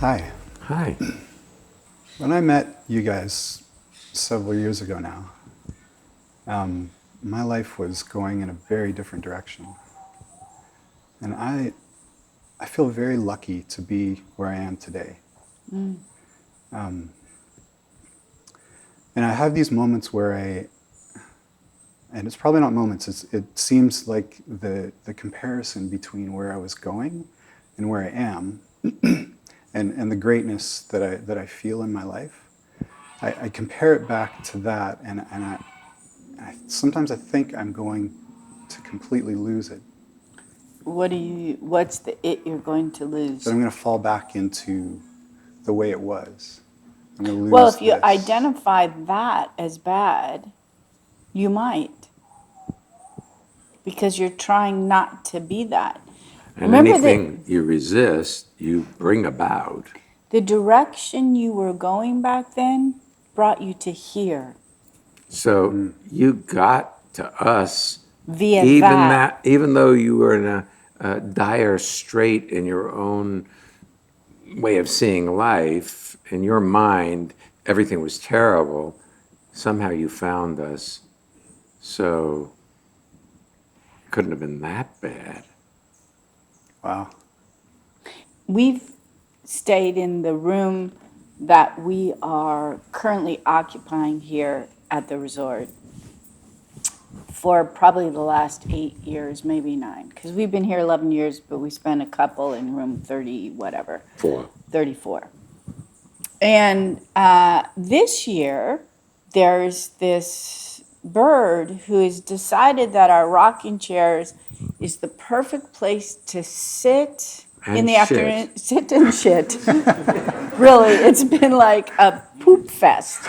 Hi. Hi. When I met you guys several years ago now, my life was going in a very different direction. And I feel very lucky to be where I am today. Um, and I have these moments where and it's probably not moments, it seems like the comparison between where I was going and where I am and the greatness that I feel in my life. I compare it back to that, and sometimes I think I'm going to completely lose it. What's the it you're going to That lose? I'm going to fall back into the way it was. I'm going to Well, lose if you this. identify that as bad, you might, because you're trying not to be that. And Remember that anything you resist, you bring about. the direction you were going back then brought you to here So you got to us, via that. even though you were in a dire strait in your own way of seeing life, in your mind, everything was terrible. Somehow you found us. So it couldn't have been that bad. Wow. We've stayed in the room that we are currently occupying here at the resort for probably the last 8 years, maybe 9, because we've been here 11 years, but we spent a couple in room 30, whatever, 34. And this year, there's this bird who has decided that our rocking chairs is the perfect place to sit in And the shit. afternoon, sit and shit. Really, it's been like a poop fest.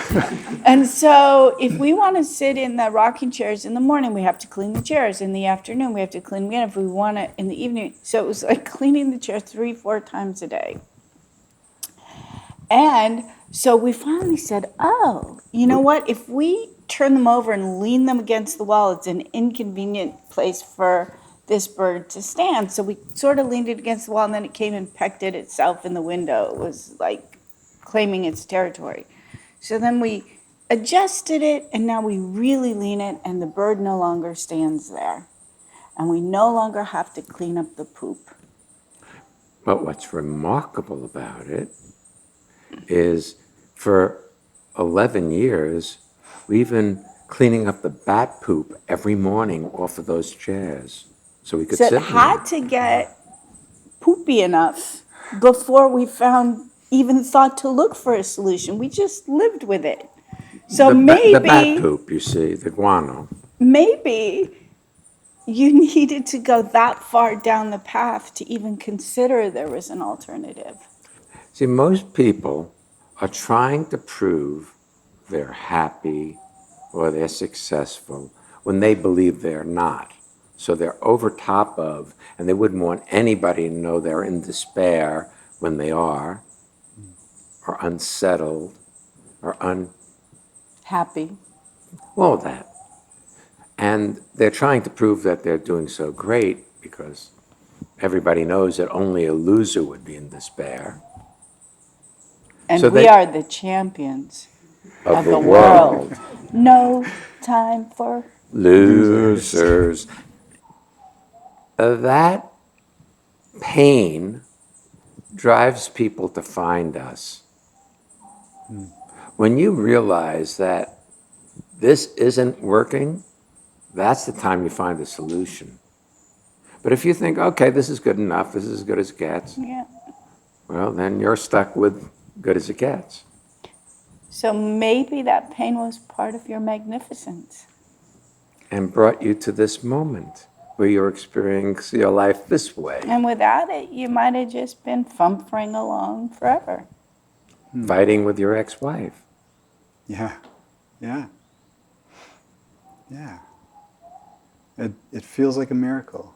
And so if we want to sit in the rocking chairs in the morning, we have to clean the chairs. In the afternoon, we have to clean them again. If we want to in the evening. So it was like cleaning the chair 3-4 times a day. And so we finally said, oh, you know what? If we turn them over and lean them against the wall, it's an inconvenient place for this bird to stand. So we sort of leaned it against the wall, and then it came and pecked at itself in the window. It was like claiming its territory. So then we adjusted it, and now we really lean it, and the bird no longer stands there. And we no longer have to clean up the poop. But what's remarkable about it is for 11 years, we've been cleaning up the bat poop every morning off of those chairs so we could So it sit in had them. to get poopy enough before we even thought to look for a solution. We just lived with it. So The bat maybe, poop, you see, the guano. maybe you needed to go that far down the path to even consider there was an alternative. See, most people are trying to prove they're happy or they're successful when they believe they're not. So they're over top of, and they wouldn't want anybody to know they're in despair when they are, or unsettled, or Happy. all of that. And they're trying to prove that they're doing so great because everybody knows that only a loser would be in despair. And So we they are the champions of of the the world. world. No time for Losers. That pain drives people to find us. When you realize that this isn't working, that's the time you find the solution. But if you think, okay, this is good enough, this is as good as it gets, yeah. well, then you're stuck with good as it gets. So maybe that pain was part of your magnificence. And brought you to this moment where you're experiencing your life this way, And without it, you might have just been fumphering along forever. fighting with your ex-wife. Yeah. Yeah. Yeah. It feels like a miracle,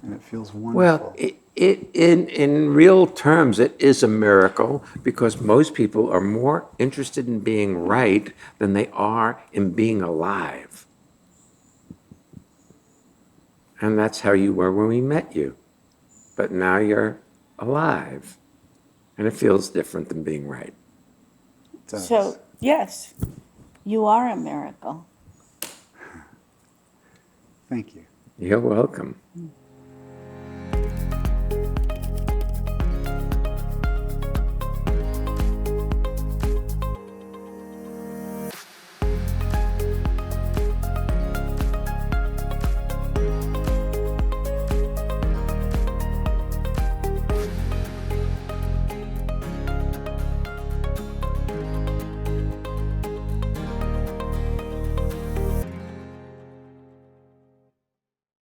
and it feels Well, wonderful. in real terms, it is a miracle because most people are more interested in being right than they are in being alive. And that's how you were when we met you. But now you're alive. And it feels different than being right. It does. So, yes, you are a miracle. Thank you. You're welcome.